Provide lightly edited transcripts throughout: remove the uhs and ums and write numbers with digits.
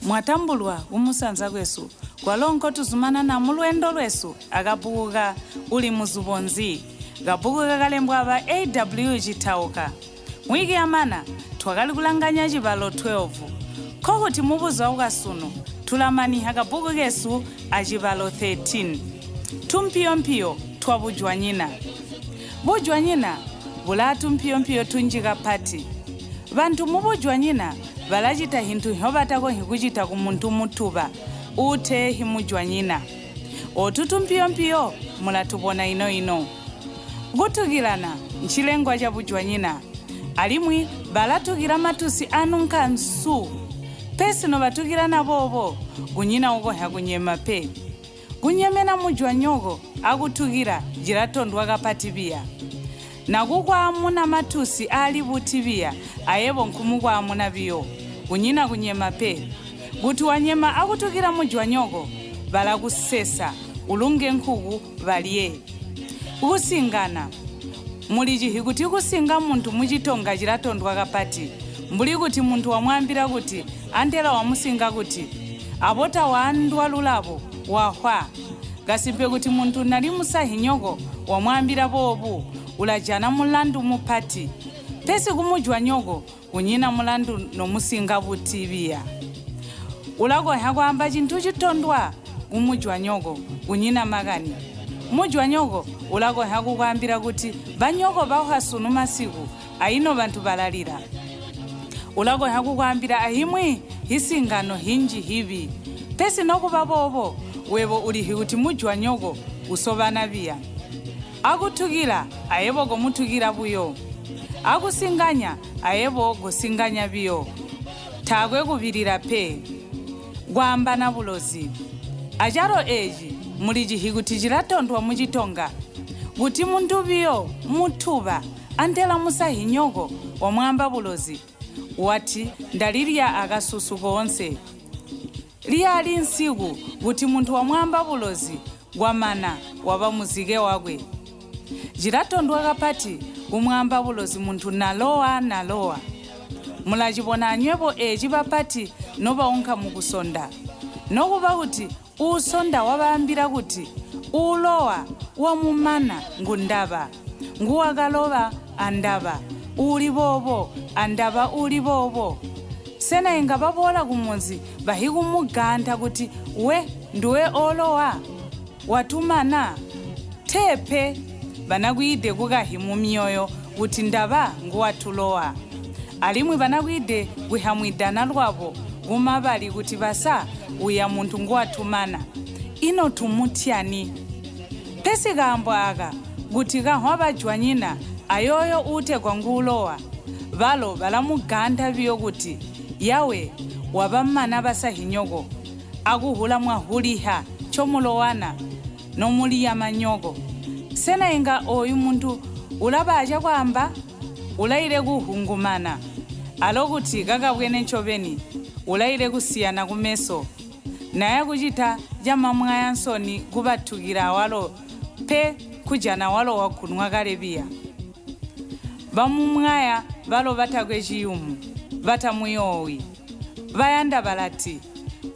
mwatambulwa umusanza kwesu kwalonko tuzumana na mulwendo lwesu akabukuka Uli Muzubo Nzi kabukuka kalembwa aba AW chitauka mwiki yamana twakali kulanganya Cibalo 12 kokuti mubuza ukasuno tulamani hakabuku kesu a Cibalo 13 tumpiyo twabujwanyina bujwanyina bulatu mpio tunjika pati bantu mubujwanyina balachita hintu hobatako hikuchita kumuntu mutuba ute himujwanyina otutu mpio mulatubona ino gutukilana nchilengwa cha bujwanyina alimwi balatukira matusi anunka nsu pesi no batukirana bobo gunyina uko hakunyema pe gunyemena mujwanyoko akutukira jiratondwa kapatibia nakukwa amuna matusi ali butibia ayebo nkumukwa amuna biyo kunyina kunyema pe guti wanyema akutukira mujwanyoko bala kusesa ulunge nkuku balye usingana muliji hikuti kusinga muntu muchitonga chiratondwa kapati mbuli kuti muntu wamwambira kuti andela wamusinga kuti abota waandwa lulabo wahwa gasimpe kuti muntu nali musahinyoko wamwambira bobu ulajana mulandu mupati pesi kumujwanyoko kunyina mulandu nomusinga butibia ulako hakwamba chintu chitondwa kumujwanyoko kunyina magani mujwanyoko ulako hakukwambira kuti banyoko bahasunu masiku aino bantu balalira ulako hakukwambira ahimwi hisingano hinji hivi pesi nokuba bobo webo ulihi kuti mujwanyoko usobana bia akutukira ayebo gomutukira buyo akusinganya ayebo gosinganya biyo tagwe kubirira pe gwamba na bulozi ajaro eji muliji hikuti jiratondwa muchitonga kuti muntu biyo mutuba andela musahinyoko wamwamba bulozi wati ndalirya akasusu konse liyali nsiku kuti muntu wamwamba bulozi gwamana waba muzike wakwe jiratondwa kapati kumwamba bulozi muntu nalowa mulachibona anywepo eji bapati noba unka mukusonda nokuba kuti usonda wabambira kuti ulowa wamumana ngundaba nguwakaloba andaba uli bobo andaba uli bobo sena inga babola kumunzi bahikumuganda kuti we nduwe olowa watumana tepe banakwide kukahimu myoyo kuti ndaba nguwatulowa alimwi banakwide kuhamwidana lwabo gumabali kuti basa uya muntu nguwatumana ino tumutyani pesi kambo aka kuti kahwa bajwanyina ayoyo ute kwangulowa balo balamuganda biyo kuti yawe wabamana basahinyoko akuhula mwahuliha chomulowana nomuliya manyoko sena inga oyu muntu ulaba aja kwamba ulaire kuhungumana alokuti kakabwene nchoveni ulaire kusiyana kumeso naye kuchita jamamwaya nsoni kubatukira walo pe kujana walo wakunwa kalebia bamumwaya balo batakwe chiyumu batamuyowi bayanda balati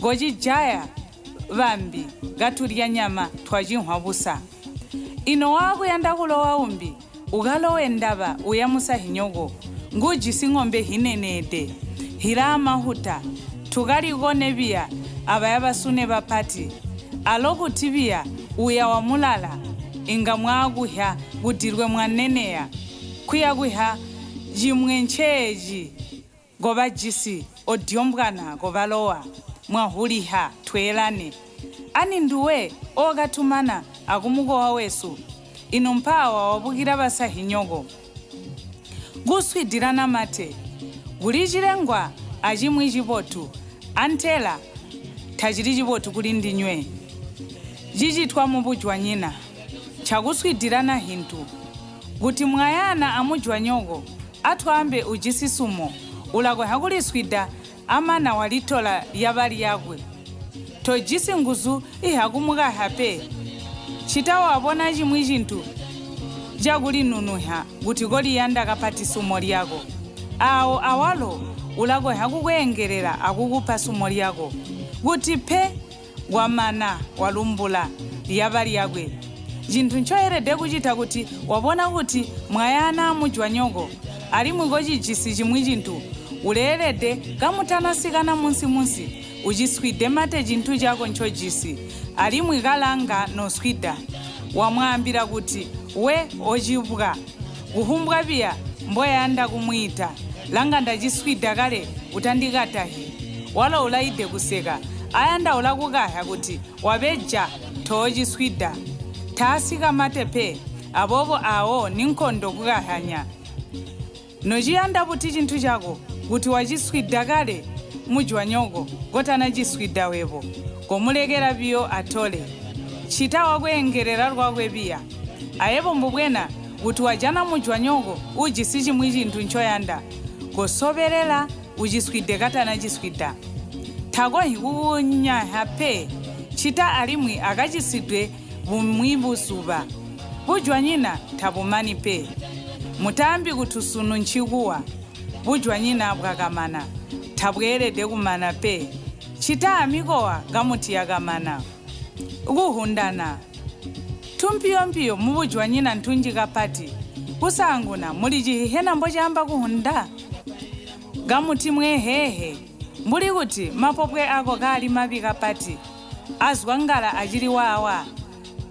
gojijaya bambi gatulya nyama twajinhwa busa ino wako yanda kulowa umbi ukalowe ndaba uyamusa hinyoko ngujisi ng'ombe hinenede hirama huta tukalikone bia abayabasune bapati alokutibia uya wamulala inga mwaguhya gudirwe mwaneneya kuyaguhya jimwencheji goba jisi odyombwana gobalowa mwahuliha twelane ani nduwe ogatumana akumugowa wesu ino mpawa wabukira basahinyoko guswidirana mate gulijirengwa ajimwi jibotu antela tajiri jibotu kulindi nywe jijitwa mubujwanyina chaguswidirana hintu guti mwayana amujwanyoko atwambe ujisisumo ulagwe hakuliswida amana walitola yabali yakwe tojisi nguzu ihakumuga hape chitawo abona jimwi jintu jaguli nunuha guti goli yanda kapati sumo lyako awo awalo ulago hakukwengerera akukupa sumo lyako kuti phe wamana walumbula lyaba lyakwe chinthu nchoyerede kuchita kuti wapona kuti mwayana mujwanyoko ali mwikochichisi chimwi chinthu uleyerede kamutanasikana munsi uchiswide mate chinthu chako nchojisi ali mwikalanga noswida wamwambira kuti we ochipwa kuhumbwa pia mboyanda kumwita langa ndachiswida kale utandikatahi wala ulaide kuseka ayanda ulakukahya kuti wabeja toochiswida taasika matepe abobo awo ninkondo kukahanya nochiyanda kuti chinthu chako kuti wachiswida kale mujwanyoko kotana chiswida wepo komulekera piyo atole chita wakwengerera lwakwe piya ayepo mbubwena kuti wajana mujwanyoko ujisi chimwi chinthu nchoyanda kosoberera uchiswide katana chiswida thako hikukunyaha pe chita alimwi akachisidwe bumwi busuba bujwanyina thabumani pe mutambi kutusunu nchikuwa bujwanyina bwakamana thabwerede kumana pe chita amikowa gamuti yakamana kuhundana tumpiyompiyo mubujwanyina nthunji kapati kusanguna muli chihihena mbochamba kuhunda gamuti mwehehe mbuli kuti mapopwe ako kali mapi kapati azwa ngala achili wawa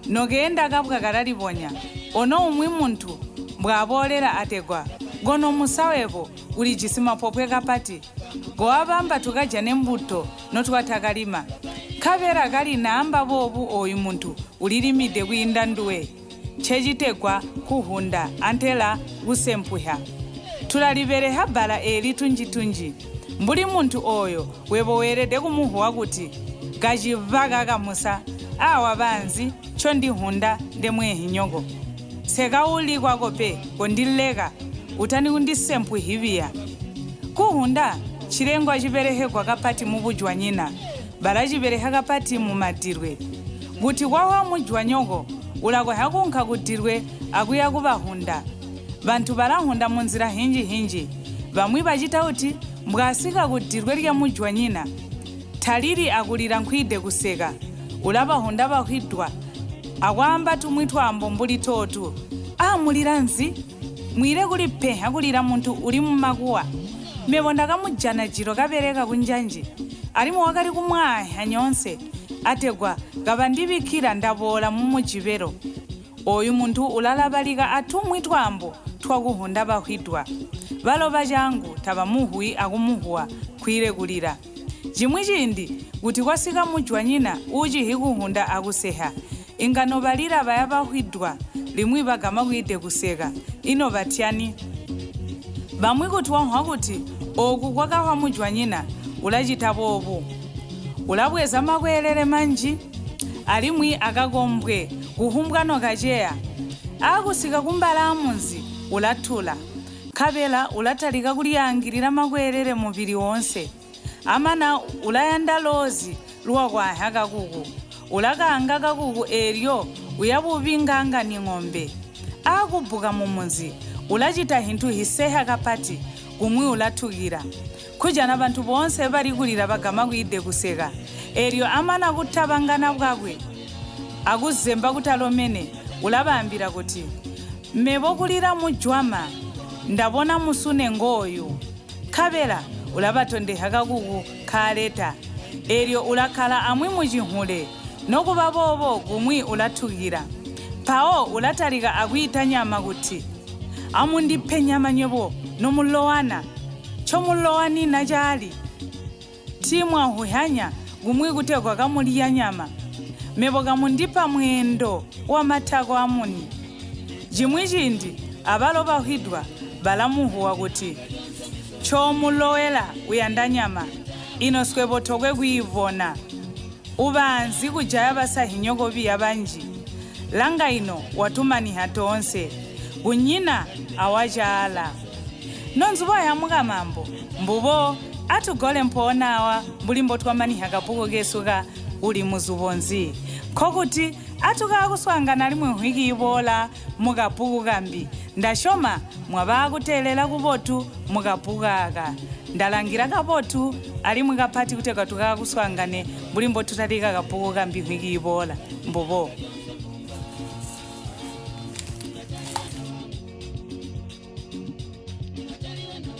nogenda kapwa kalaliponya ono umwi munthu mbwabolera ategwa gono musawepo uli chisimapopwe kapati goapamba tukajane mbuto notukatalima kapera kali naamba bobu oyu munthu ulilimide kuyinda nduwe chechitegwa kuhunda antela kusempwiha tulalibereha bala eli tunjitunji mbuli munthu oyo webo werede kumuhuwa kuti kachiva kamusa awa banzi chondihunda ndemwehinyoko sekauli kwako pe kondileka utani kundisempwihiviya kuhunda chilengwa chiperehekwa kapati mubujwanyina bala chipereha kapati mumadirwe kuti kwawa mujwanyoko ulako hakunkha kudirwe akuya kubahunda bantu balahunda munzira hinji bamwi bachita kuti mbwasika kudirwe lya mujwanyina thalili akulira nkhwide kuseka ulabahunda bahwidwa akwamba tumwitwambo mbuli totu amulira nzi mwire kuli pheha kulira munthu uli mmakuwa mebonda kamujana jiro kapereka kunjanji alimu wakali kumwaha nyonse ategwa kapandibikira ndabola mumujibero oyu munthu ulalabalika atumwitwambo twakuhunda bahwidwa baloba changu tabamuhui akumuhuwa kwire kulira chimwi chindi kuti kwasika mujwanyina uchi hikuhunda akuseha ingano balira baya bahwidwa limwi bagama kuide kuseka ino batyani bamwi kuti wanhwa kuti oku kwakahwa mujwanyina ulachita bobu ulabweza makwelele manji alimwi akakombwe kuhumbwano kacheya akusika kumbala amunzi ulathula khabela ulatalika kuliyangirira makwelele mubiri wonse amana ulayanda lozi luwakwaha kakuku ulakanga kakuku eryo uyabubinganga ni ng'ombe akubbuka mumunzi ulachita hinthu hiseha kapati kumwi ulathukira kujana bantu bonse bali kulira bagama kuide kuseka eryo amana kuthabangana bwakwe akuzemba kutalomene ulabambira kuti mebo kulira mujwama ndabona musune ngoyo khabela ulabatondeha kakuku khaleta eryo ulakhala amwi mujihule nokuba bobo kumwi ulathukira pawo ulatalika akuita nyama kuti amundiphe nyama nyebo nomulowana chomulowani najali timwa huhanya kumwi kutegwa kamuliya nyama mebo kamundipa mwendo wa mathako amuni jimwi chindi abalo bahwidwa balamuhuwa kuti chomulowela uyanda nyama inoswebo tokwe kuivona ubanzi kujaya basahinyoko biya banji langa ino watumaniha tonse kunyina awajala nonzuwa yamuka mambo mbubo atugole mponawa mbulimbo twamaniha kapuko kesuka Uli Muzubo Nzi khokuti atukakuswangana limwe hwiki ibola mukapuku kambi ndashoma mwabakutelela kubotu mukapukaka ndalangira kabotu ali mukapati kuteka tukakuswangane bulimbo tutalika kapuku kambi hwiki ibola mbobo